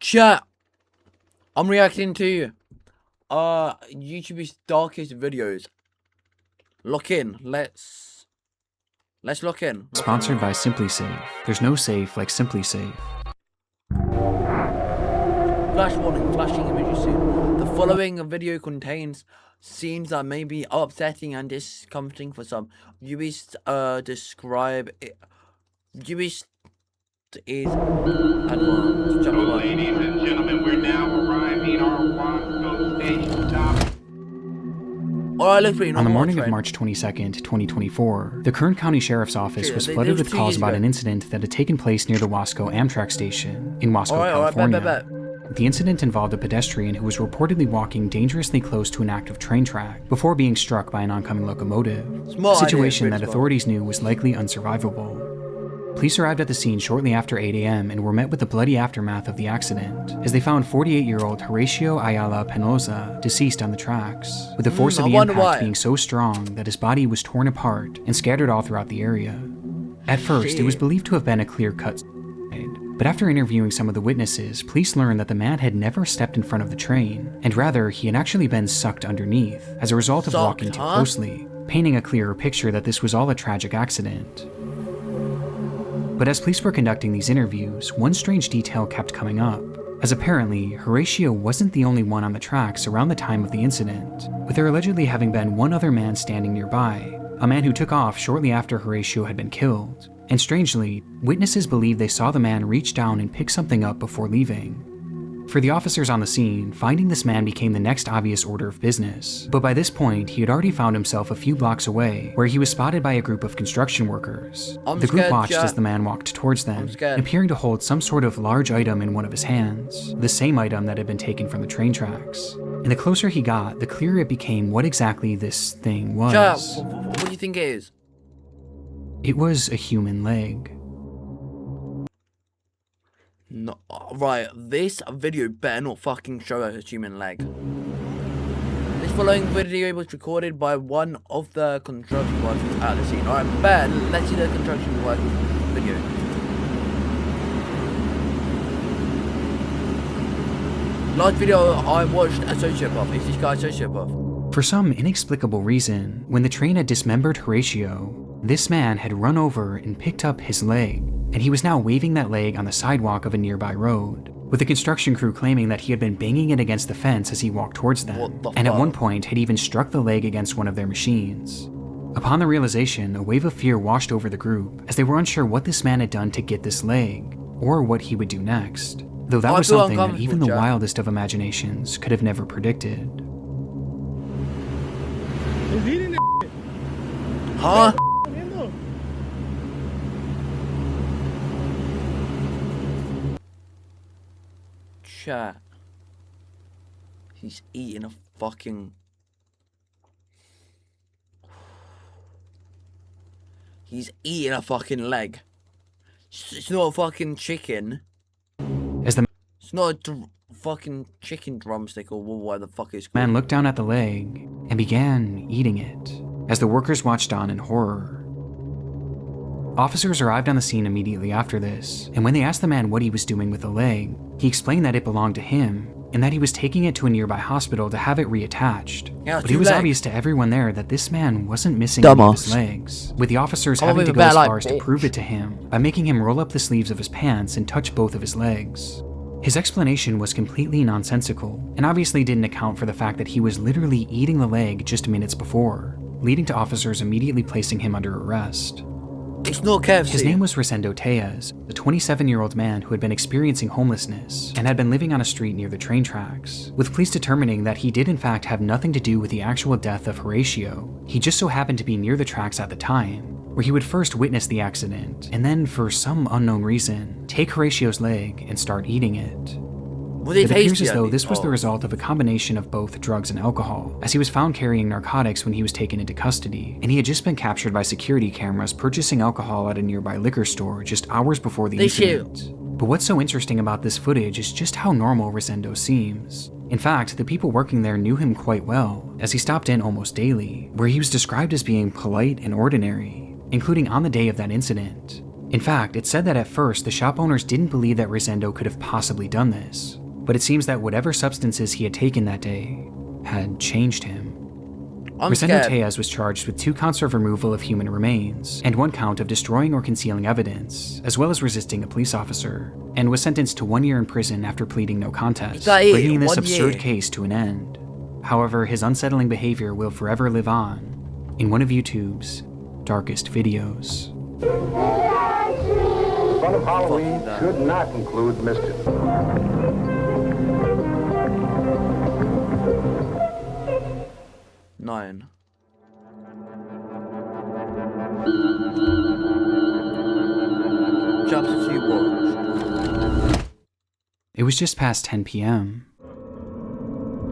Chat, I'm reacting to YouTube's darkest videos. Look in. Let's look in. Sponsored by Simply Safe. There's no safe like Simply Safe. Flash warning, flashing images soon. The following video contains scenes that may be upsetting and discomforting for some. Viewers describe it. Viewers is advanced. Ladies and gentlemen, we're now arriving at our Wasco station top. On the morning of March 22nd, 2024, the Kern County Sheriff's Office was flooded with calls about an incident that had taken place near the Wasco Amtrak station in Wasco, California. The incident involved a pedestrian who was reportedly walking dangerously close to an active train track before being struck by an oncoming locomotive, a situation that authorities knew was likely unsurvivable. Police arrived at the scene shortly after 8 a.m. and were met with the bloody aftermath of the accident, as they found 48-year-old Horacio Ayala Penosa deceased on the tracks, with the force of the impact being so strong that his body was torn apart and scattered all throughout the area. At first, it was believed to have been a clear-cut suicide, but after interviewing some of the witnesses, police learned that the man had never stepped in front of the train, and rather, he had actually been sucked underneath as a result of walking too closely, painting a clearer picture that this was all a tragic accident. But as police were conducting these interviews, one strange detail kept coming up, as apparently, Horacio wasn't the only one on the tracks around the time of the incident, with there allegedly having been one other man standing nearby, a man who took off shortly after Horacio had been killed. And strangely, witnesses believe they saw the man reach down and pick something up before leaving. For the officers on the scene, finding this man became the next obvious order of business, but by this point, he had already found himself a few blocks away, where he was spotted by a group of construction workers. The group watched as the man walked towards them, appearing to hold some sort of large item in one of his hands, the same item that had been taken from the train tracks. And the closer he got, the clearer it became what exactly this thing was. What do you think it is? It was a human leg. No, right, this video better not fucking show a human leg. This following video was recorded by one of the construction workers at the scene. Alright, Ben, let's see the construction workers video. Last video I watched, a sociopath. Is this guy a sociopath? For some inexplicable reason, when the train had dismembered Horacio, this man had run over and picked up his leg, and he was now waving that leg on the sidewalk of a nearby road, with the construction crew claiming that he had been banging it against the fence as he walked towards them, and at one point had even struck the leg against one of their machines. Upon the realization, a wave of fear washed over the group, as they were unsure what this man had done to get this leg, or what he would do next, though that was something that even the wildest of imaginations could have never predicted. Huh? Chat. He's eating a fucking... He's eating a fucking leg. It's not a fucking chicken. As the It's not a fucking chicken drumstick or whatever the fuck it's called. man looked down at the leg and began eating it, as the workers watched on in horror. Officers arrived on the scene immediately after this, and when they asked the man what he was doing with the leg, he explained that it belonged to him, and that he was taking it to a nearby hospital to have it reattached. But it was obvious to everyone there that this man wasn't missing any of his legs, with the officers having to go as far as to prove it to him by making him roll up the sleeves of his pants and touch both of his legs. His explanation was completely nonsensical, and obviously didn't account for the fact that he was literally eating the leg just minutes before, leading to officers immediately placing him under arrest. It's not KFC. His name was Rosendo Tejas, a 27-year-old man who had been experiencing homelessness and had been living on a street near the train tracks, with police determining that he did in fact have nothing to do with the actual death of Horacio. He just so happened to be near the tracks at the time, where he would first witness the accident, and then, for some unknown reason, take Horacio's leg and start eating it. It appears as though this was the result of a combination of both drugs and alcohol, as he was found carrying narcotics when he was taken into custody, and he had just been captured by security cameras purchasing alcohol at a nearby liquor store just hours before the incident. But what's so interesting about this footage is just how normal Rosendo seems. In fact, the people working there knew him quite well, as he stopped in almost daily, where he was described as being polite and ordinary, including on the day of that incident. In fact, it said that at first the shop owners didn't believe that Rosendo could have possibly done this, but it seems that whatever substances he had taken that day had changed him. Rosendo Tejas was charged with 2 counts of removal of human remains and 1 count of destroying or concealing evidence, as well as resisting a police officer, and was sentenced to 1 year in prison after pleading no contest, bringing this absurd case to an end. However, his unsettling behavior will forever live on in one of YouTube's darkest videos. Fun of Halloween should not include mischief. 9. Chapter 2 watched. It was just past 10 p.m.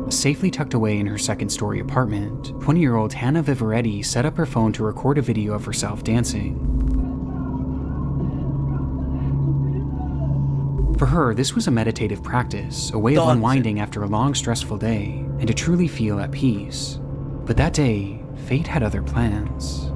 Safely tucked away in her second-story apartment, 20-year-old Hannah Vivaretti set up her phone to record a video of herself dancing. For her, this was a meditative practice, a way of unwinding after a long, stressful day, and to truly feel at peace. But that day, fate had other plans.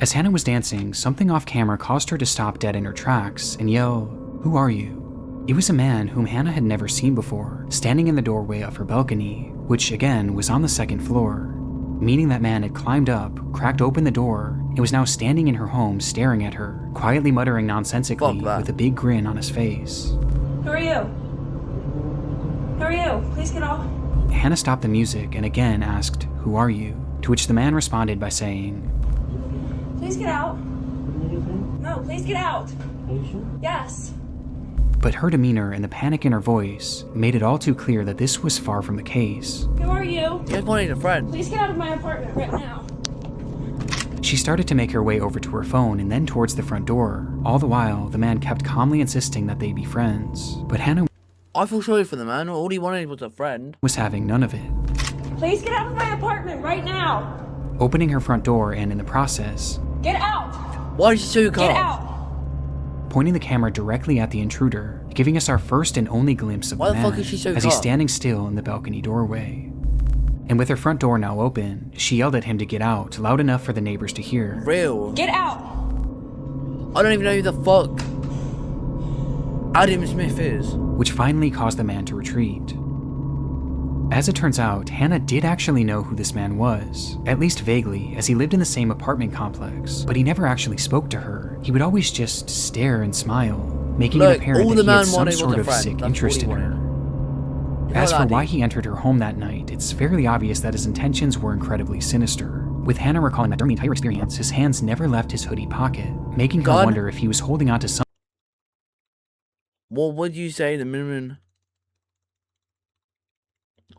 As Hannah was dancing, something off camera caused her to stop dead in her tracks and yell, "Who are you?" It was a man whom Hannah had never seen before, standing in the doorway of her balcony, which again was on the 2nd floor, meaning that man had climbed up, cracked open the door, and was now standing in her home staring at her, quietly muttering nonsensically with a big grin on his face. Who are you? Who are you? Please get off. Hannah stopped the music and again asked, "Who are you?" To which the man responded by saying, "Please get out." No, please get out. Are you sure? Yes. But her demeanor and the panic in her voice made it all too clear that this was far from the case. Who are you? You guys wanted a friend. Please get out of my apartment right now. She started to make her way over to her phone and then towards the front door. All the while, the man kept calmly insisting that they be friends. But Hannah I feel sorry for the man. All he wanted was a friend. Was having none of it. Please get out of my apartment right now. Opening her front door and in the process, Get out. Why is she so calm? Get out. Pointing the camera directly at the intruder, giving us our first and only glimpse of Why the the man fuck is she so as he's calm? standing still in the balcony doorway. And with her front door now open, she yelled at him to get out, loud enough for the neighbors to hear. Real. Get out. I don't even know who the fuck Adam Smith is. Which finally caused the man to retreat. As it turns out, Hannah did actually know who this man was, at least vaguely, as he lived in the same apartment complex, but he never actually spoke to her. He would always just stare and smile, making it apparent all that the he had man some wanted was sort a of friend. sick That's interest all in he her. wanted. As for that, why dude? he entered her home that night, it's fairly obvious that his intentions were incredibly sinister, with Hannah recalling that during the entire experience, his hands never left his hoodie pocket, making her wonder if he was holding on to something. What would you say the minimum?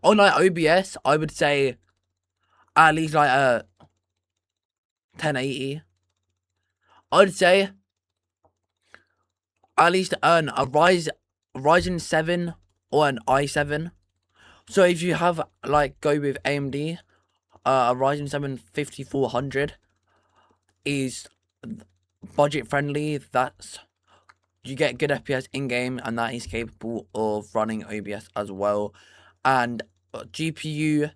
On like OBS, I would say at least like a 1080. I'd say at least earn a Ryzen 7 or an i7. So if you have like go with AMD, a Ryzen 7 5400 is budget friendly. That's you get good FPS in game, and that is capable of running OBS as well. And GPU,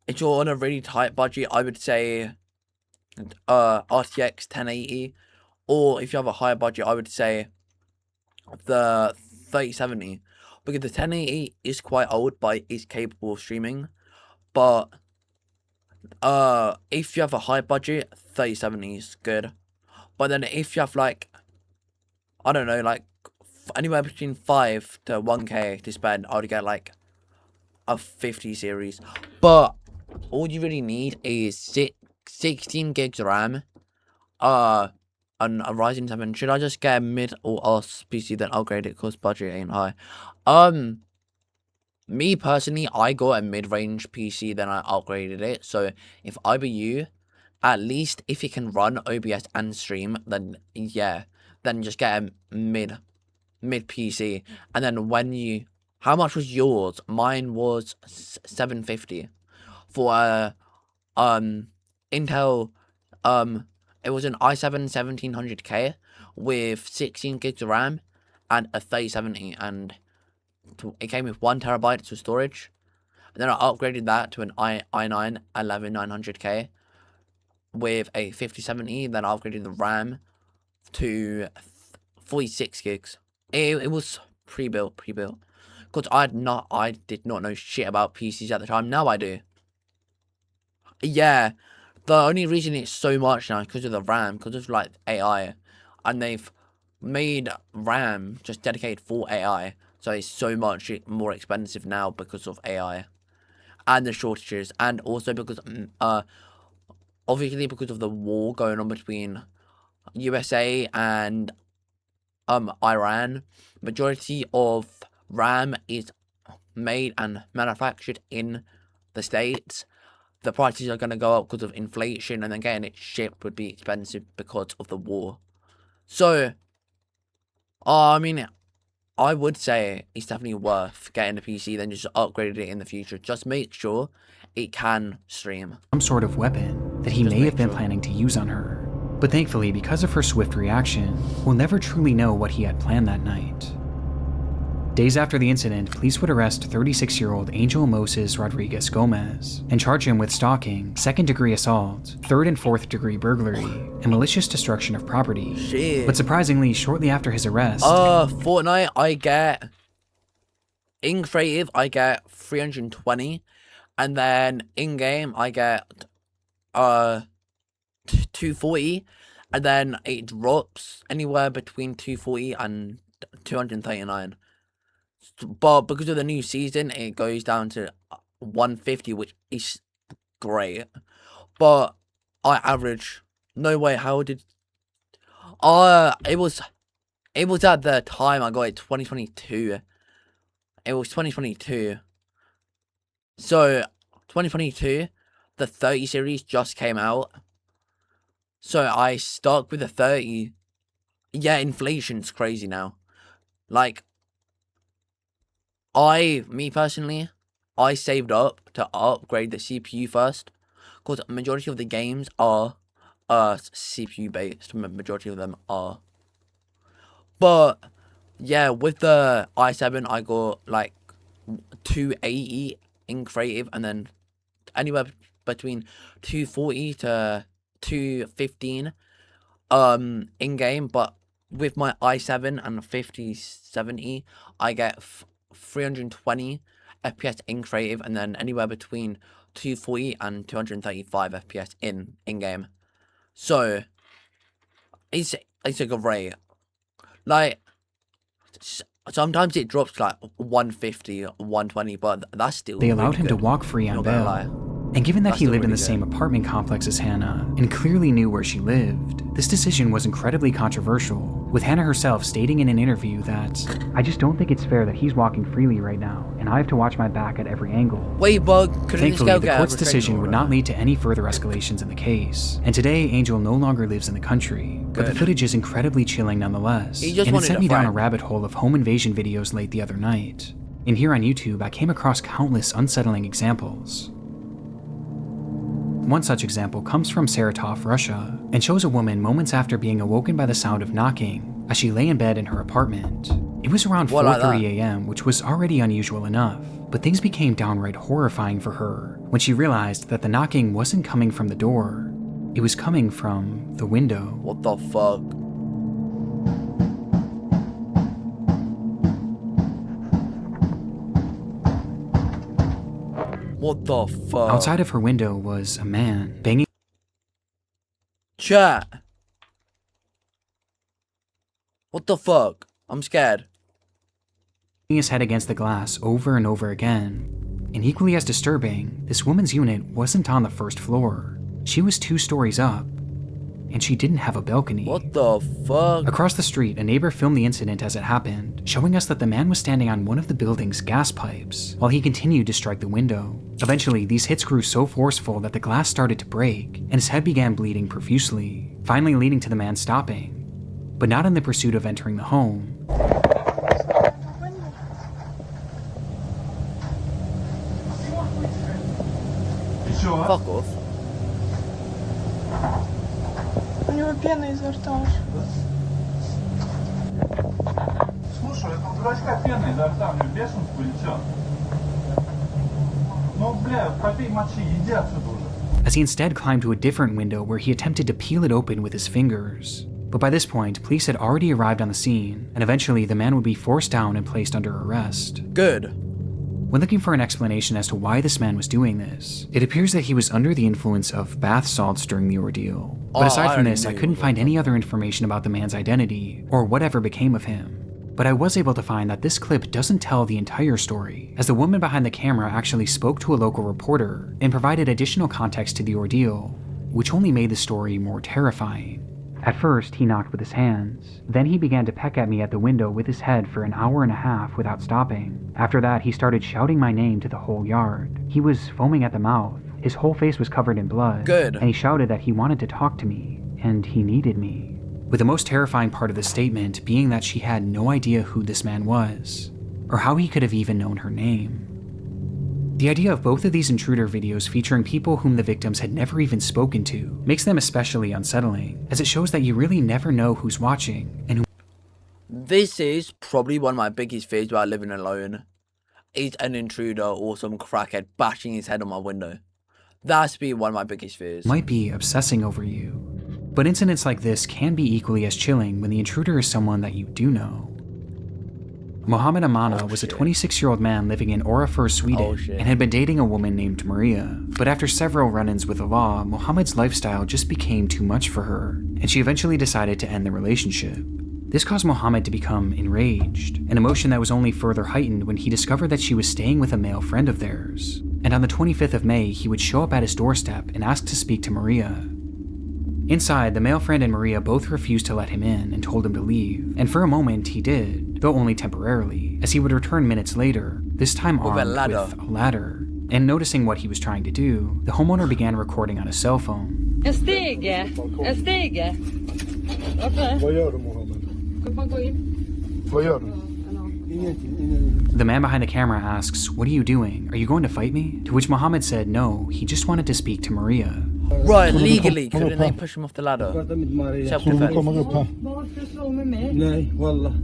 if you're on a really tight budget, I would say RTX 1080, or if you have a higher budget, I would say the 3070, because the 1080 is quite old, but is capable of streaming. But if you have a high budget, 3070 is good. But then if you have like, I don't know, like anywhere between 5 to 1k to spend, I would get like a 50 series. But all you really need is 16 gigs RAM, and a Ryzen 7. Should I just get a mid or OS PC then upgrade it because budget ain't high? Me personally, I got a mid-range PC then I upgraded it. So if I were you, at least if it can run OBS and stream, then yeah, then just get a mid PC. And then when you, how much was yours? Mine was 750 for a Intel. It was an i7 1700K with 16 gigs of RAM and a 3070, and it came with 1 terabyte to storage. And then I upgraded that to an i9 11900K with a 5070. Then I upgraded the RAM to 46 gigs. It was pre-built. Because I did not know shit about PCs at the time. Now I do. Yeah, the only reason it's so much now is because of the RAM, because of like AI, and they've made RAM just dedicated for AI, so it's so much more expensive now because of AI, and the shortages, and also because obviously because of the war going on between USA and Iran. Majority of RAM is made and manufactured in the States. The prices are going to go up because of inflation, and then getting it shipped would be expensive because of the war. So, I mean, I would say it's definitely worth getting a PC, then just upgrade it in the future. Just make sure it can stream. Some sort of weapon that he may have been planning to use on her. But thankfully, because of her swift reaction, we'll never truly know what he had planned that night. Days after the incident, police would arrest 36-year-old Angel Moses Rodriguez Gomez and charge him with stalking, 2nd-degree assault, 3rd and 4th-degree burglary, and malicious destruction of property. Shit. But surprisingly, shortly after his arrest... Fortnite, I get... In creative, I get 320, and then in-game, I get 240, and then it drops anywhere between 240 and 239. But because of the new season, it goes down to 150, which is great. But I average. No way. How did? It was at the time I got it, 2022. It was 2022. So 2022, the 30 series just came out. So I stuck with the 30. Yeah, inflation's crazy now. Like, me personally, I saved up to upgrade the CPU first, because majority of the games are CPU based. Majority of them are. But yeah, with the i7, I got like 280 in creative, and then anywhere between 240 to 215 in game. But with my i7 and 5070, I get 320 FPS in creative, and then anywhere between 240 and 235 FPS in game. So it's a great. Like, sometimes it drops like 150, 120, but that's still. They allowed really him good. to walk free on bail. And given that he lived in the same apartment complex as Hannah, and clearly knew where she lived, this decision was incredibly controversial, with Hannah herself stating in an interview that, "I just don't think it's fair that he's walking freely right now, and I have to watch my back at every angle." Wait, bug. Thankfully, the court's decision would not lead to any further escalations in the case, and today Angel no longer lives in the country, but the footage is incredibly chilling nonetheless, and it sent me down a rabbit hole of home invasion videos late the other night. And here on YouTube, I came across countless unsettling examples. One such example comes from Saratov, Russia, and shows a woman moments after being awoken by the sound of knocking as she lay in bed in her apartment. It was around 4:30 a.m., which was already unusual enough, but things became downright horrifying for her when she realized that the knocking wasn't coming from the door, it was coming from the window. What the fuck? What the fuck? Outside of her window was a man banging Chat. What the fuck? I'm scared. his head against the glass over and over again. And equally as disturbing, this woman's unit wasn't on the first floor. She was 2 stories up, and she didn't have a balcony. What the fuck? Across the street, a neighbor filmed the incident as it happened, showing us that the man was standing on one of the building's gas pipes while he continued to strike the window. Eventually, these hits grew so forceful that the glass started to break, and his head began bleeding profusely, finally leading to the man stopping, but not in the pursuit of entering the home. Fuck off. У него пена изо рта уже. Хорошо, это дурачка пьяный, да, там, бешенство или что? Ну, бля, попей мочи, иди отсюда уже. As he instead climbed to a different window where he attempted to peel it open with his fingers. But by this point, police had already arrived on the scene, and eventually the man would be forced down and placed under arrest. Good. When looking for an explanation as to why this man was doing this, it appears that he was under the influence of bath salts during the ordeal. But aside from this, I couldn't find any other information about the man's identity, or whatever became of him. But I was able to find that this clip doesn't tell the entire story, as the woman behind the camera actually spoke to a local reporter and provided additional context to the ordeal, which only made the story more terrifying. At first, he knocked with his hands. Then he began to peck at me at the window with his head for an hour and a half without stopping. After that, he started shouting my name to the whole yard. He was foaming at the mouth. His whole face was covered in blood. Good. And he shouted that he wanted to talk to me, and he needed me. With the most terrifying part of the statement being that she had no idea who this man was, or how he could have even known her name. The idea of both of these intruder videos featuring people whom the victims had never even spoken to makes them especially unsettling, as it shows that you really never know who's watching and who. This is probably one of my biggest fears about living alone. Is an intruder or some crackhead bashing his head on my window. That's been one of my biggest fears. Might be obsessing over you. But incidents like this can be equally as chilling when the intruder is someone that you do know. Mohammed Amana was a 26-year-old man living in Orafur, Sweden, and had been dating a woman named Maria. But after several run-ins with the law, Mohammed's lifestyle just became too much for her, and she eventually decided to end the relationship. This caused Mohammed to become enraged, an emotion that was only further heightened when he discovered that she was staying with a male friend of theirs. And on the 25th of May, he would show up at his doorstep and ask to speak to Maria. Inside, the male friend and Maria both refused to let him in and told him to leave, and for a moment he did, though only temporarily, as he would return minutes later, this time armed with a ladder. And noticing what he was trying to do, the homeowner began recording on his cell phone. En stege. Okay. Vad gör du, Mohammed? Vad gör du? The man behind the camera asks, "What are you doing? Are you going to fight me?" To which Mohammed said no, he just wanted to speak to Maria. Right, legally, couldn't they push him off the ladder? Self-defense.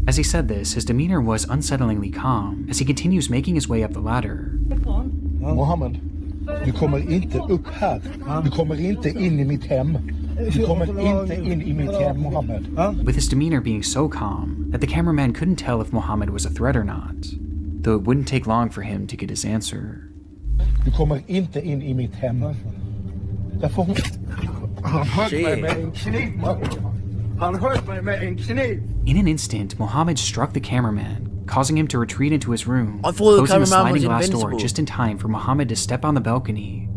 As he said this, his demeanor was unsettlingly calm as he continues making his way up the ladder. Mohammed, du kommer inte upp här. Du kommer inte in I mitt hem. Du kommer inte in I mitt hem, Mohammed. With his demeanor being so calm that the cameraman couldn't tell if Mohammed was a threat or not, though it wouldn't take long for him to get his answer. Du kommer inte in I mitt hem. Därför han högg mig med en kniv. Han högg mig med en kniv. In an instant, Mohammed struck the cameraman, causing him to retreat into his room, I thought the closing the cameraman sliding was glass door invincible. just in time for Mohammed to step on the balcony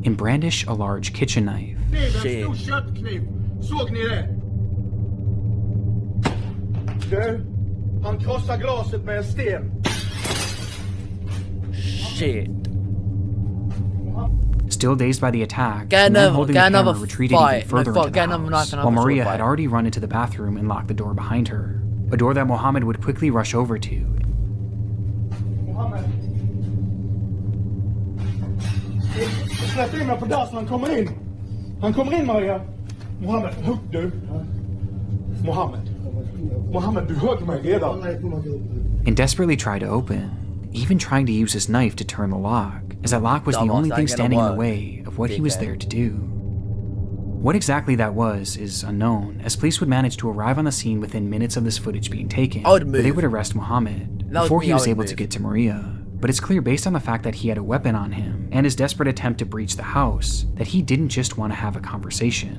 and brandish a large kitchen knife. Shit. En stor köttkniv. Såg ni det? Du, han krossar glaset med en sten. Shit. Still dazed by the attack, Get the man another- holding get the camera another retreated fight. even further No, fuck, into get the another knife house, and while have a sword Maria fight. had already run into the bathroom and locked the door behind her, a door that Mohammed would quickly rush over to. Mohammed. Släpp in mig på dassen, han kommer in. Han kommer in, Maria. Mohammed, hugg du. Mohammed. Mohammed, du högg mig redan. And desperately tried to open, even trying to use his knife to turn the lock, as that lock was the Dumbass, only that thing ain't gonna standing in the work, way of what he was dickhead. there to do. What exactly that was is unknown, as police would manage to arrive on the scene within minutes of this footage being taken, I would where they move. would arrest Mohammed That was before me, he I was would able to move. get to Maria. But it's clear based on the fact that he had a weapon on him and his desperate attempt to breach the house that he didn't just want to have a conversation.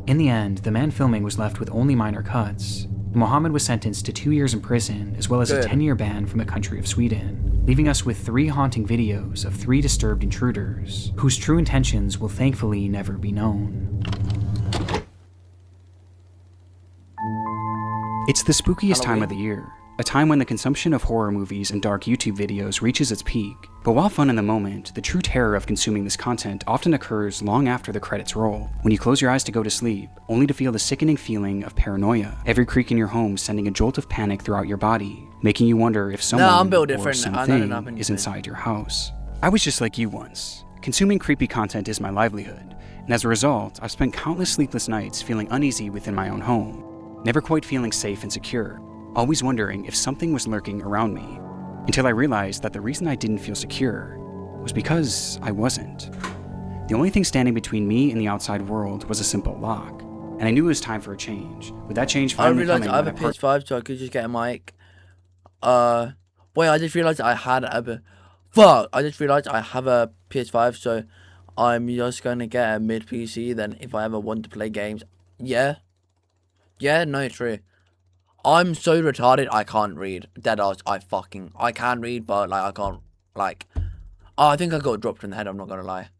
In the end, the man filming was left with only minor cuts. Mohammed was sentenced to 2 years in prison as well as Good. a 10-year ban from the country of Sweden, leaving us with 3 haunting videos of 3 disturbed intruders, whose true intentions will thankfully never be known. It's the spookiest time of the year, a time when the consumption of horror movies and dark YouTube videos reaches its peak. But while fun in the moment, the true terror of consuming this content often occurs long after the credits roll, when you close your eyes to go to sleep, only to feel the sickening feeling of paranoia, every creak in your home sending a jolt of panic throughout your body, making you wonder if someone I'm built or different. I know something nothing is to me. inside your house. I was just like you once. Consuming creepy content is my livelihood, and as a result, I've spent countless sleepless nights feeling uneasy within my own home, never quite feeling safe and secure. always wondering if something was lurking around me, until I realized that the reason I didn't feel secure was because I wasn't. The only thing standing between me and the outside world was a simple lock, and I knew it was time for a change. With that change finally coming, I have a PS5, so I could just get a mic. Wait, I just realized I had a... Fuck! I just realized I have a PS5, so I'm just gonna get a mid PC. Then, if I ever want to play games, yeah, no, true. I'm so retarded. I can't read. Deadass. I can read, but like I can't. Like, oh, I think I got dropped in the head. I'm not gonna lie.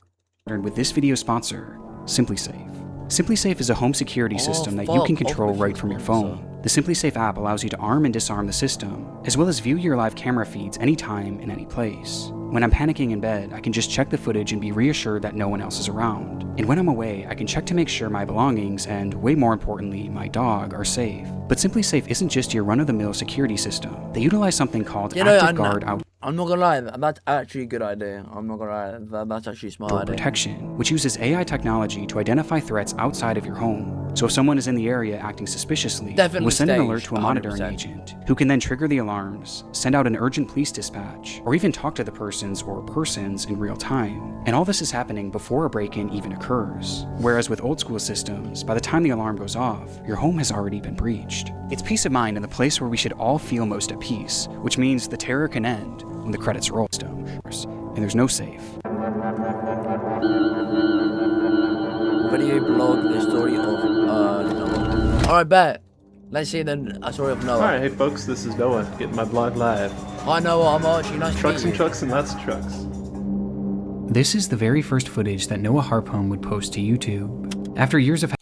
With this video sponsor, SimpliSafe. SimpliSafe is a home security system that you can control right from your phone. The SimpliSafe app allows you to arm and disarm the system, as well as view your live camera feeds anytime in any place. When I'm panicking in bed, I can just check the footage and be reassured that no one else is around. And when I'm away, I can check to make sure my belongings, and way more importantly, my dog, are safe. But SimpliSafe isn't just your run-of-the-mill security system. They utilize something called Active Guard Out. I'm not gonna lie, that's actually a good idea. I'm not gonna lie, that's actually a smart idea. Protection, which uses AI technology to identify threats outside of your home. So if someone is in the area acting suspiciously, we'll send an alert to a monitoring agent, who can then trigger the alarms, send out an urgent police dispatch, or even talk to the persons or persons in real time. And all this is happening before a break-in even occurs. Whereas with old school systems, by the time the alarm goes off, your home has already been breached. It's peace of mind in the place where we should all feel most at peace, which means the terror can end when the credits roll. And there's no safe. Video blog, the story of Noah. Alright, bet. Let's see the story of Noah. Alright, hey folks, this is Noah, getting my blog live. Hi Noah, I'm Archie, nice to meet you. Trucks and trucks and lots of trucks. This is the very first footage that Noah Harpham would post to YouTube. After years of...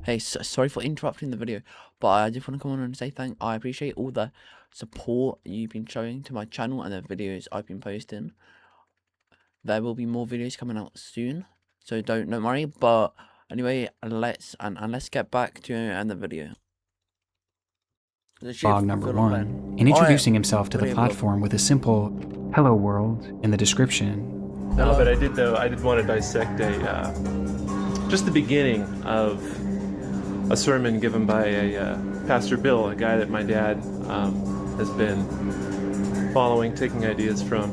Hey, sorry for interrupting the video, but I just want to come on and say I appreciate all the support you've been showing to my channel and the videos I've been posting. There will be more videos coming out soon, so don't worry. But anyway, let's get back to the video. Vlog number 1, and introducing himself to the platform with a simple "Hello world" in the description. No, but I did want to dissect just the beginning of a sermon given by a Pastor Bill, a guy that my dad has been following, taking ideas from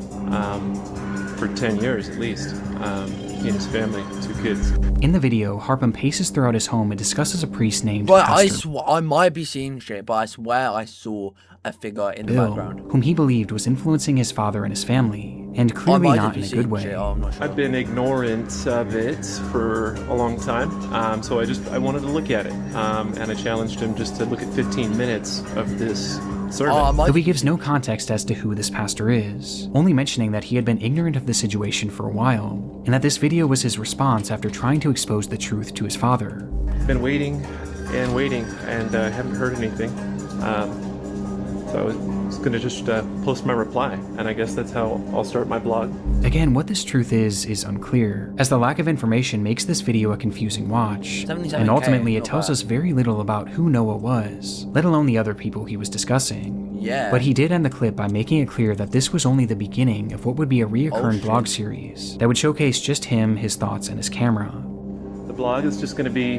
for 10 years at least. He and his family, 2 kids. In the video, Harpham paces throughout his home and discusses a priest named Pastor I might be seeing shit, but I swear I saw a figure in the background, whom he believed was influencing his father and his family, and clearly not in a good way. I've been ignorant of it for a long time, so I wanted to look at it, and I challenged him just to look at 15 minutes of this sermon. Though he gives no context as to who this pastor is, only mentioning that he had been ignorant of the situation for a while, and that this video was his response after trying to expose the truth to his father. Been waiting and waiting, and haven't heard anything. So I was going to just post my reply, and I guess that's how I'll start my blog. Again, what this truth is unclear, as the lack of information makes this video a confusing watch, and ultimately it tells us very little about who Noah was, let alone the other people he was discussing. Yeah. But he did end the clip by making it clear that this was only the beginning of what would be a reoccurring vlog series that would showcase just him, his thoughts, and his camera. The blog is just going to be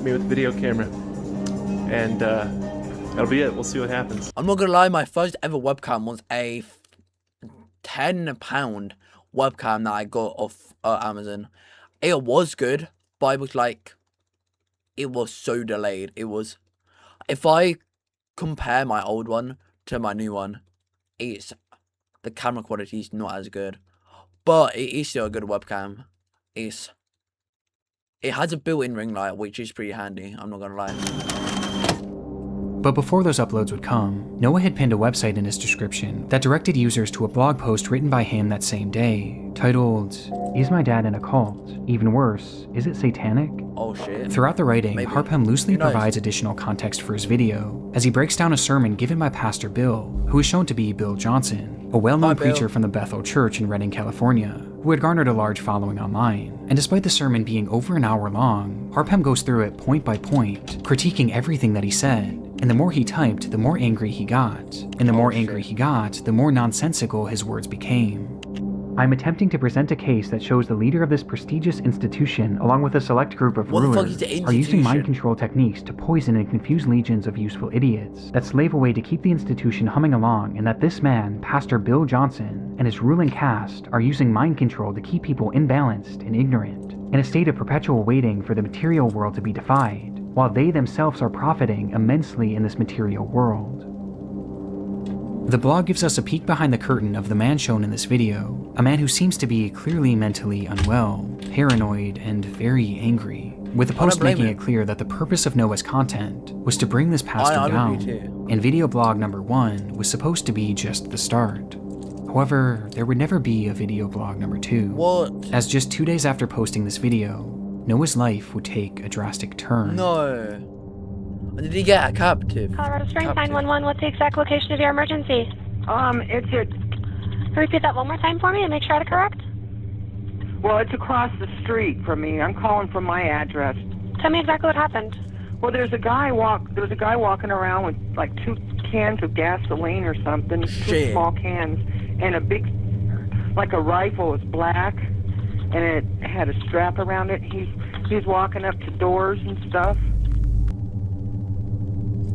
me with a video camera, and that'll be it. We'll see what happens. I'm not gonna lie, my first ever webcam was a £10 webcam that I got off Amazon. It was good, but it was like, it was so delayed. It was, if I compare my old one to my new one, the camera quality is not as good, but it is still a good webcam. It has a built-in ring light, which is pretty handy, I'm not gonna lie. But before those uploads would come, Noah had pinned a website in his description that directed users to a blog post written by him that same day, titled, "Is my dad in a cult? Even worse, is it satanic?" Oh shit. Throughout the writing, Harpham loosely provides additional context for his video, as he breaks down a sermon given by Pastor Bill, who is shown to be Bill Johnson, a well-known preacher from the Bethel Church in Redding, California, who had garnered a large following online. And despite the sermon being over an hour long, Harpham goes through it point by point, critiquing everything that he said. And the more he typed, the more angry he got. And the more angry he got, the more nonsensical his words became. I'm attempting to present a case that shows the leader of this prestigious institution, along with a select group of What the fuck rulers, is the are using mind institution? control techniques to poison and confuse legions of useful idiots that slave away to keep the institution humming along, and that this man, Pastor Bill Johnson, and his ruling caste are using mind control to keep people imbalanced and ignorant, in a state of perpetual waiting for the material world to be defied, while they themselves are profiting immensely in this material world. The blog gives us a peek behind the curtain of the man shown in this video, a man who seems to be clearly mentally unwell, paranoid, and very angry, with the post making it clear that the purpose of Noah's content was to bring this pastor down, and video blog number 1 was supposed to be just the start. However, there would never be a video blog number 2, What? as just 2 days after posting this video, Noah's life would take a drastic turn. No. Did he get a captive? Colorado Springs 911, what's the exact location of your emergency? It's at, Repeat that one more time for me and make sure I had it correct. well, it's across the street from me. I'm calling from my address. Tell me exactly what happened. Well, there's a guy walking around with like 2 cans of gasoline or something, 2 Shit. small cans, and a big, like a rifle. It was black, and it had a strap around it. He's walking up to doors and stuff.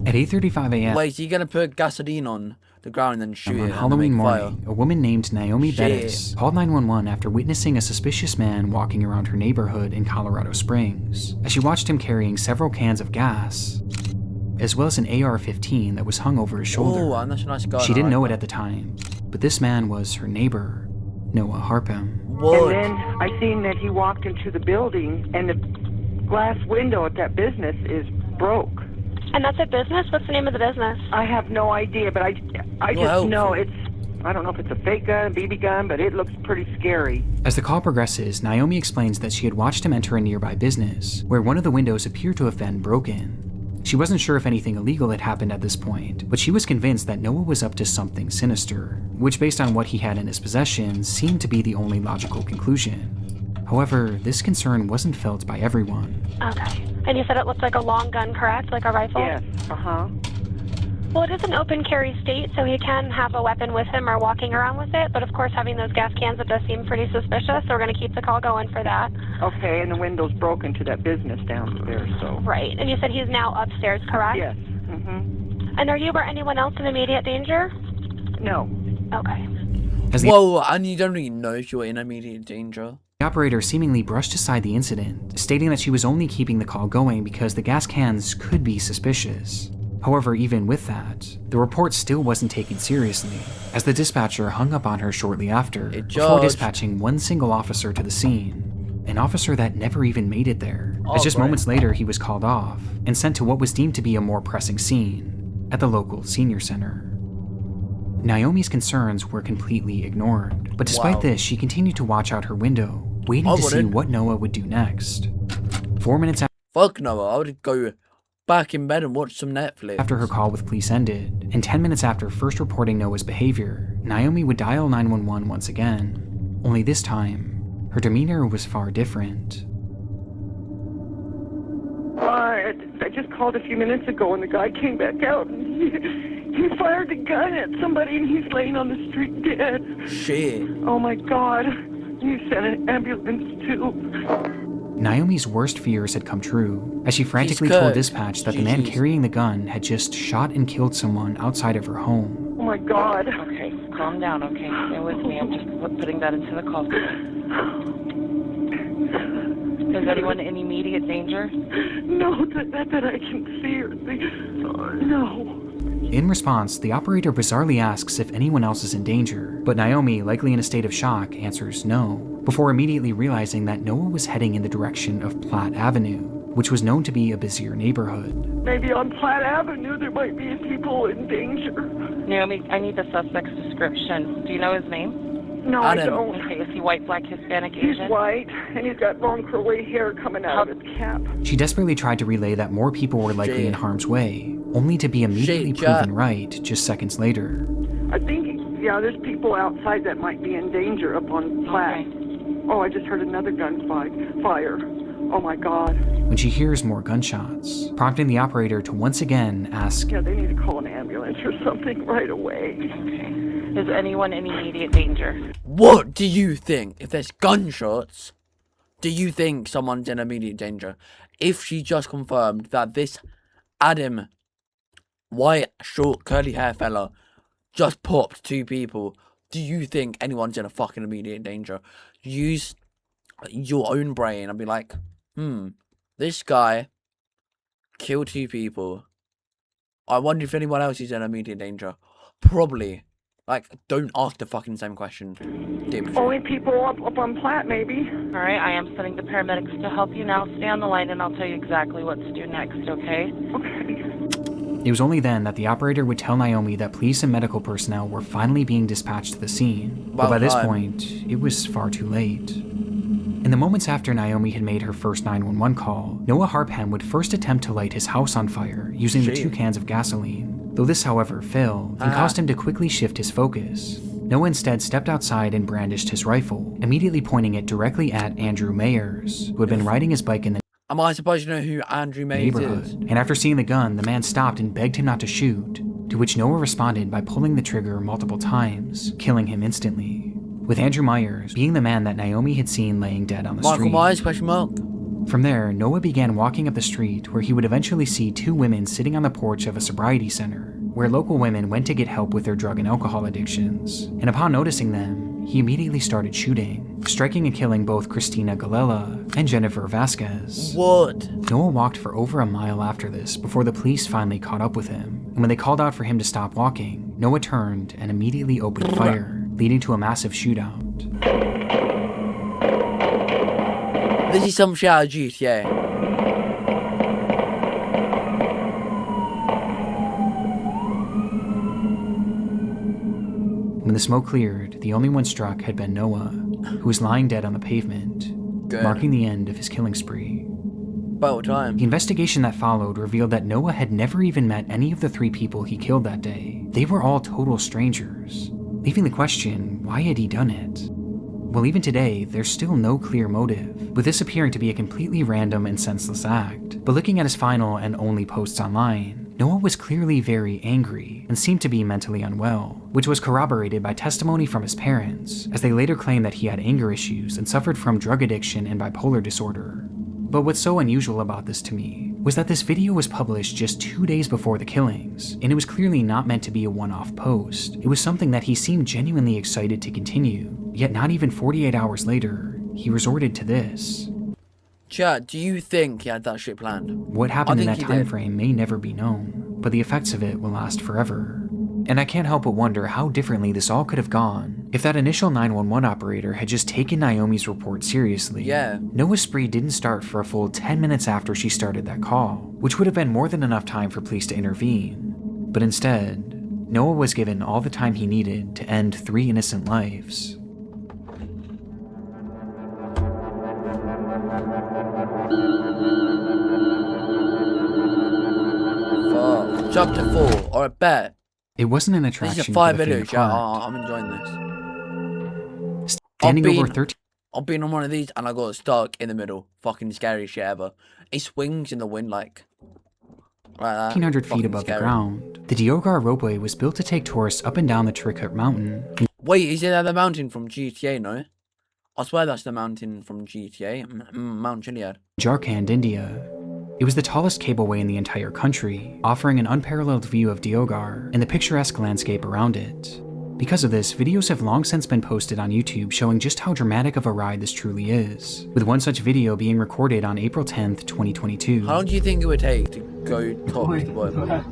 At 8:35 a.m. Wait, is he gonna put gasoline on the ground and then shoot it on and Halloween make morning, fire? a woman named Naomi Shit. Bettis called 911 after witnessing a suspicious man walking around her neighborhood in Colorado Springs, as she watched him carrying several cans of gas, as well as an AR-15 that was hung over his shoulder. Oh, that's a nice gun. She didn't know it at the time, but this man was her neighbor, Noah Harpham. What? And then I seen that he walked into the building, and the glass window at that business is broke. And that's a business? What's the name of the business? I have no idea, but I just know it's, I don't know if it's a fake gun, BB gun, but it looks pretty scary. As the call progresses, Naomi explains that she had watched him enter a nearby business, where one of the windows appeared to have been broken. She wasn't sure if anything illegal had happened at this point, but she was convinced that Noah was up to something sinister, which based on what he had in his possession seemed to be the only logical conclusion. However, this concern wasn't felt by everyone. Okay. And you said it looked like a long gun, correct? Like a rifle? Yes, Well, it is an open carry state, so he can have a weapon with him or walking around with it. But of course, having those gas cans, it does seem pretty suspicious, so we're going to keep the call going for that. Okay, and the window's broken to that business downstairs, so. Right. And you said he's now upstairs, correct? Yes. And are you or anyone else in immediate danger? No. Okay. As the Whoa, and you don't even know if you're in immediate danger. The operator seemingly brushed aside the incident, stating that she was only keeping the call going because the gas cans could be suspicious. However, even with that, the report still wasn't taken seriously, as the dispatcher hung up on her shortly after, before dispatching one single officer to the scene, an officer that never even made it there, as just moments later he was called off and sent to what was deemed to be a more pressing scene at the local senior center. Naomi's concerns were completely ignored, but despite this, she continued to watch out her window, waiting to see what Noah would do next. 4 minutes Fuck Noah, I would go back in bed and watch some Netflix. after her call with police ended, and 10 minutes after first reporting Noah's behavior, Naomi would dial 911 once again, only this time, her demeanor was far different. I just called a few minutes ago, and the guy came back out, and he fired a gun at somebody, and he's laying on the street dead. Shit. Oh my God. You sent an ambulance too. Naomi's worst fears had come true, as she frantically told dispatch that the man carrying the gun had just shot and killed someone outside of her home. Oh my God. Okay, calm down, okay? Stay with me. I'm just putting that into the call. Is anyone in immediate danger? No, that I can see or think. No. In response, the operator bizarrely asks if anyone else is in danger, but Naomi, likely in a state of shock, answers no, before immediately realizing that Noah was heading in the direction of Platt Avenue, which was known to be a busier neighborhood. Maybe on Platt Avenue there might be people in danger. Naomi, I need the suspect's description. Do you know his name? No, I don't. Okay, is he white, black, Hispanic, He's Asian? white, and he's got long curly hair coming out of his cap. She desperately tried to relay that more people were likely in harm's way, only to be immediately proven right just seconds later. I think, yeah, there's people outside that might be in danger up on Platt. Okay. Oh, I just heard another gun fire. Oh my God. When she hears more gunshots, prompting the operator to once again ask, Yeah, they need to call an ambulance or something right away. Okay. Is anyone in immediate danger? What do you think? If there's gunshots, do you think someone's in immediate danger? If she just confirmed that this Adam, white, short, curly hair fella just popped 2 people, do you think anyone's in a fucking immediate danger? Use your own brain and be like, this guy killed 2 people. I wonder if anyone else is in immediate danger. Probably. Like, don't ask the fucking same question. Only people up on Platte, maybe. All right, I am sending the paramedics to help you now. Stay on the line and I'll tell you exactly what to do next, okay? Okay. It was only then that the operator would tell Naomi that police and medical personnel were finally being dispatched to the scene. But by this point, it was far too late. In the moments after Naomi had made her first 911 call, Noah Harpham would first attempt to light his house on fire using the 2 cans of gasoline. Though this, however, failed and caused him to quickly shift his focus. Noah instead stepped outside and brandished his rifle, immediately pointing it directly at Andrew Mayers, who had been riding his bike in the Am I supposed to know who Andrew Mayers is? And after seeing the gun, the man stopped and begged him not to shoot, to which Noah responded by pulling the trigger multiple times, killing him instantly. With Andrew Myers being the man that Naomi had seen laying dead on the street. Michael Myers, question mark? From there, Noah began walking up the street where he would eventually see 2 women sitting on the porch of a sobriety center, where local women went to get help with their drug and alcohol addictions. And upon noticing them, he immediately started shooting, striking and killing both Christina Galella and Jennifer Vasquez. What? Noah walked for over a mile after this before the police finally caught up with him. And when they called out for him to stop walking, Noah turned and immediately opened fire, leading to a massive shootout. This is some shit out of GTA. When the smoke cleared, the only one struck had been Noah, who was lying dead on the pavement, marking the end of his killing spree. About time. The investigation that followed revealed that Noah had never even met any of the 3 people he killed that day. They were all total strangers, leaving the question, why had he done it? Well, even today, there's still no clear motive, with this appearing to be a completely random and senseless act. But looking at his final and only posts online, Noah was clearly very angry and seemed to be mentally unwell, which was corroborated by testimony from his parents, as they later claimed that he had anger issues and suffered from drug addiction and bipolar disorder. But what's so unusual about this to me was that this video was published just 2 days before the killings, and it was clearly not meant to be a one-off post. It was something that he seemed genuinely excited to continue, yet not even 48 hours later, he resorted to this. Chat, do you think he had that shit planned? What happened in that time frame may never be known, but the effects of it will last forever. And I can't help but wonder how differently this all could have gone if that initial 911 operator had just taken Naomi's report seriously. Yeah. Noah's spree didn't start for a full 10 minutes after she started that call, which would have been more than enough time for police to intervene. But instead, Noah was given all the time he needed to end 3 innocent lives. Fuck. Chapter 4, or I bet. It wasn't an attraction. This is a 5 for the video, faint chat. heart. I'm enjoying this. Standing over 13. I've been on one of these and I got stuck in the middle. Fucking scary shit ever. It swings in the wind like 1,500 feet above the ground. The Diogar ropeway was built to take tourists up and down the Tricart Mountain. Wait, is that the mountain from GTA, no? I swear that's the mountain from GTA, Mount Chiliad. Jharkhand, India. It was the tallest cableway in the entire country, offering an unparalleled view of Diogar and the picturesque landscape around it. Because of this, videos have long since been posted on YouTube showing just how dramatic of a ride this truly is, with one such video being recorded on April 10th, 2022. How long do you think it would take to go top to the bottom?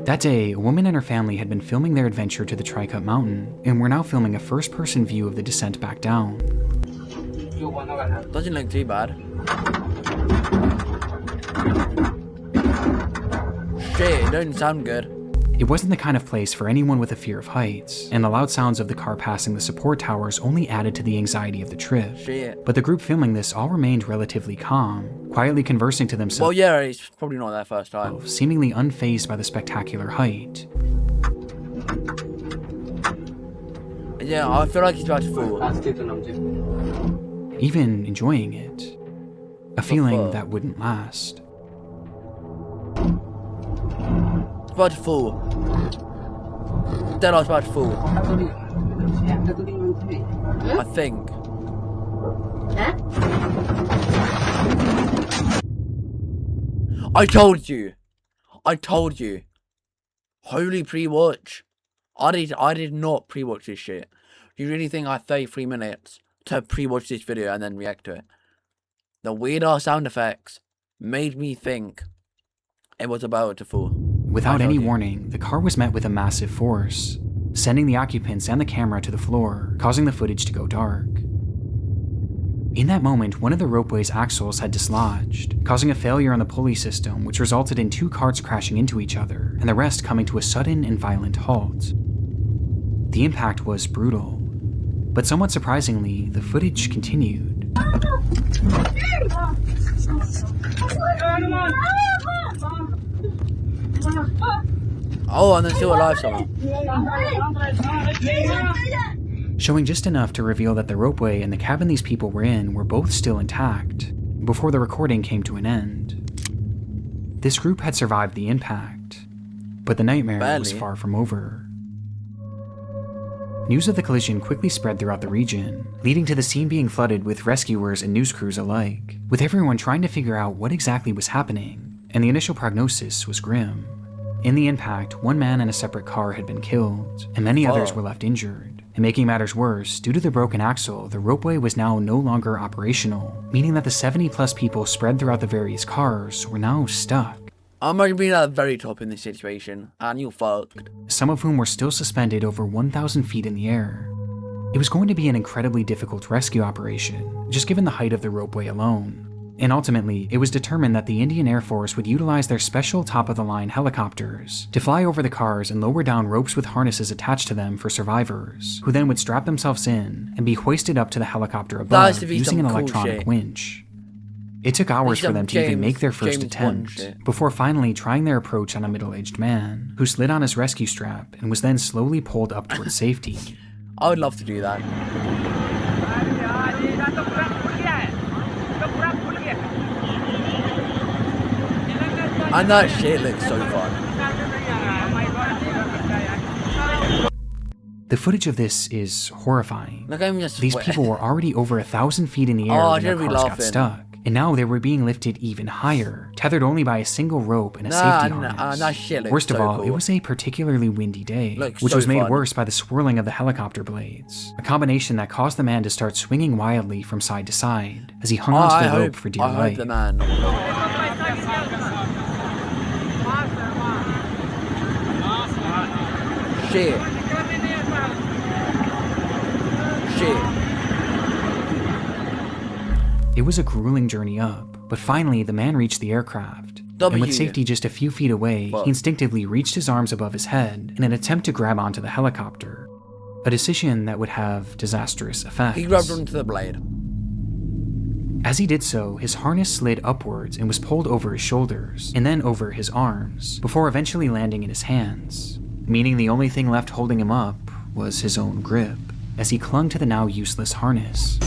That day, a woman and her family had been filming their adventure to the Tricart Mountain, and were now filming a first-person view of the descent back down. Doesn't look too bad. Shit, it doesn't sound good. It wasn't the kind of place for anyone with a fear of heights, and the loud sounds of the car passing the support towers only added to the anxiety of the trip. Shit. But the group filming this all remained relatively calm, quietly conversing to themselves. Well, yeah, it's probably not their first time. Seemingly unfazed by the spectacular height. Yeah, I feel like he's about to fall. Even enjoying it. A feeling that wouldn't last. about to fall. Dead eye's about to fall. I think. I told you. Holy pre-watch. I did not pre-watch this shit. You really think I had 33 minutes to pre-watch this video and then react to it? The weird-ass sound effects made me think it was about to fall. Without any warning, the car was met with a massive force, sending the occupants and the camera to the floor, causing the footage to go dark. In that moment, one of the ropeway's axles had dislodged, causing a failure on the pulley system, which resulted in 2 carts crashing into each other, and the rest coming to a sudden and violent halt. The impact was brutal, but somewhat surprisingly, the footage continued. Oh, and they're still alive somehow. Showing just enough to reveal that the ropeway and the cabin these people were in were both still intact, before the recording came to an end. This group had survived the impact, but the nightmare was far from over. News of the collision quickly spread throughout the region, leading to the scene being flooded with rescuers and news crews alike, with everyone trying to figure out what exactly was happening, and the initial prognosis was grim. In the impact, 1 man in a separate car had been killed, and many others were left injured. And making matters worse, due to the broken axle, the ropeway was now no longer operational, meaning that the 70+ people spread throughout the various cars were now stuck. I'm going to be at the very top in this situation, and you're fucked. Some of whom were still suspended over 1,000 feet in the air. It was going to be an incredibly difficult rescue operation, just given the height of the ropeway alone. And ultimately, it was determined that the Indian Air Force would utilize their special top-of-the-line helicopters to fly over the cars and lower down ropes with harnesses attached to them for survivors, who then would strap themselves in and be hoisted up to the helicopter above using an electronic winch. It took hours for them to even make their first attempt, before finally trying their approach on a middle-aged man, who slid on his rescue strap and was then slowly pulled up towards safety. I would love to do that. And that shit looks so fun. The footage of this is horrifying. Look, I'm just These people were already over 1,000 feet in the air when their cars got stuck, and now they were being lifted even higher, tethered only by a single rope and a safety harness. That shit looks Worst of all, cool. it was a particularly windy day, Looks which so was made fun. worse by the swirling of the helicopter blades, a combination that caused the man to start swinging wildly from side to side as he hung onto the rope for dear life. I hope the man. Shit. It was a grueling journey up, but finally the man reached the aircraft. And with safety just a few feet away, he instinctively reached his arms above his head in an attempt to grab onto the helicopter. A decision that would have disastrous effects. He grabbed onto the blade. As he did so, his harness slid upwards and was pulled over his shoulders, and then over his arms, before eventually landing in his hands, meaning the only thing left holding him up was his own grip, as he clung to the now useless harness.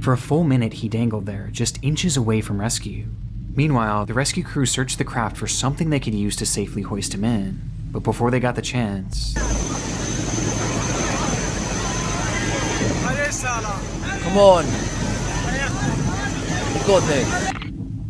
For a full minute he dangled there, just inches away from rescue. Meanwhile, the rescue crew searched the craft for something they could use to safely hoist him in, but before they got the chance... Come on! You got this.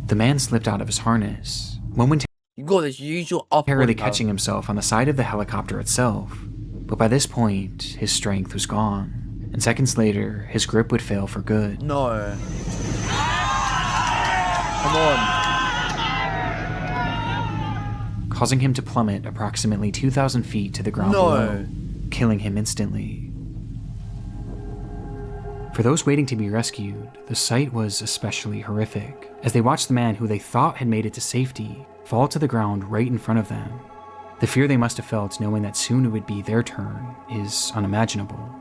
The man slipped out of his harness, You got this usual momentarily catching himself on the side of the helicopter itself, but by this point, his strength was gone. And seconds later, his grip would fail for good. No. Come on. Causing him to plummet approximately 2,000 feet to the ground below, killing him instantly. For those waiting to be rescued, the sight was especially horrific, as they watched the man who they thought had made it to safety fall to the ground right in front of them. The fear they must have felt knowing that soon it would be their turn is unimaginable.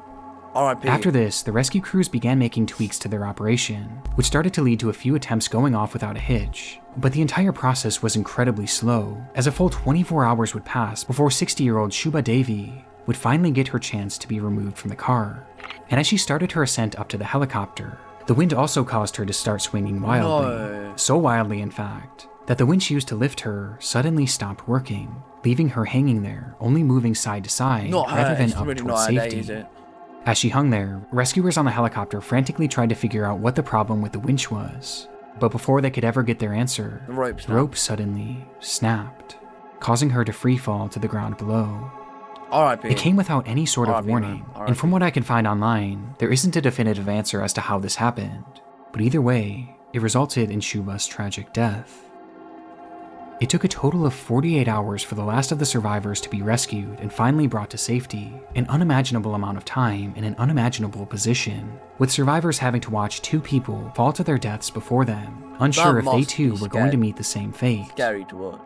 R.I.P. After this, the rescue crews began making tweaks to their operation, which started to lead to a few attempts going off without a hitch. But the entire process was incredibly slow, as a full 24 hours would pass before 60-year-old Shubha Devi would finally get her chance to be removed from the car. And as she started her ascent up to the helicopter, The wind also caused her to start swinging wildly, so wildly in fact, that the winch used to lift her suddenly stopped working, leaving her hanging there, only moving side to side rather than up towards safety. As she hung there, rescuers on the helicopter frantically tried to figure out what the problem with the winch was. But before they could ever get their answer, the rope suddenly snapped, causing her to free fall to the ground below. It came without any sort of warning, and from what I can find online, there isn't a definitive answer as to how this happened. But either way, it resulted in Shuba's tragic death. It took a total of 48 hours for the last of the survivors to be rescued and finally brought to safety, an unimaginable amount of time in an unimaginable position, with survivors having to watch 2 people fall to their deaths before them, unsure if they too were going to meet the same fate. Scary to watch.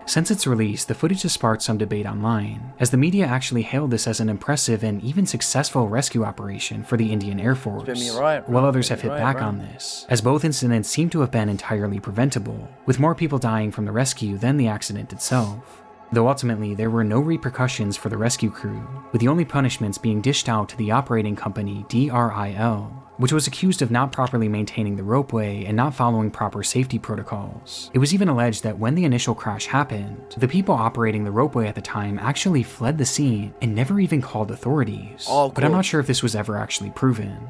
Since its release, the footage has sparked some debate online, as the media actually hailed this as an impressive and even successful rescue operation for the Indian Air Force, while others have hit back on this, as both incidents seem to have been entirely preventable, with more people dying from the rescue than the accident itself. Though ultimately there were no repercussions for the rescue crew, with the only punishments being dished out to the operating company DRIL, which was accused of not properly maintaining the ropeway and not following proper safety protocols. It was even alleged that when the initial crash happened, the people operating the ropeway at the time actually fled the scene and never even called authorities, but I'm not sure if this was ever actually proven.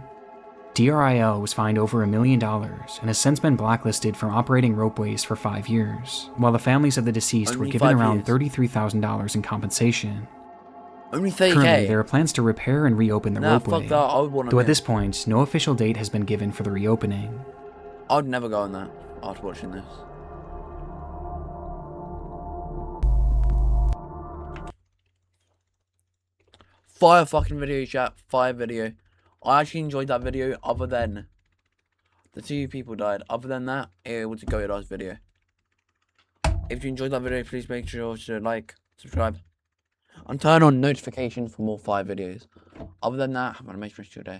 DRIL was fined over $1 million and has since been blacklisted from operating ropeways for 5 years, while the families of the deceased were given around $33,000 in compensation. Only 30K? Currently, there are plans to repair and reopen the ropeway, though at this point, no official date has been given for the reopening. I'd never go on that after watching this. Fire fucking video, chat. Fire video. I actually enjoyed that video, other than the 2 people died. Other than that, it was a go ass video. If you enjoyed that video, please make sure to like, subscribe, and turn on notifications for more fire videos. Other than that, have an amazing rest of your day.